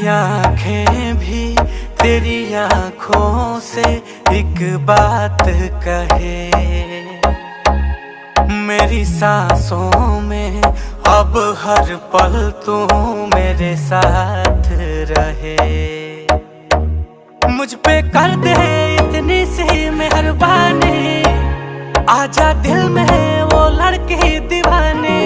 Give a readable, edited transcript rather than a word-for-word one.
मेरी आंखें भी तेरी आंखों से एक बात कहे। मेरी सांसों में अब हर पल तू मेरे साथ रहे। मुझ पे कर दे इतनी सी मेहरबानी, आजा दिल में वो लड़की दीवानी।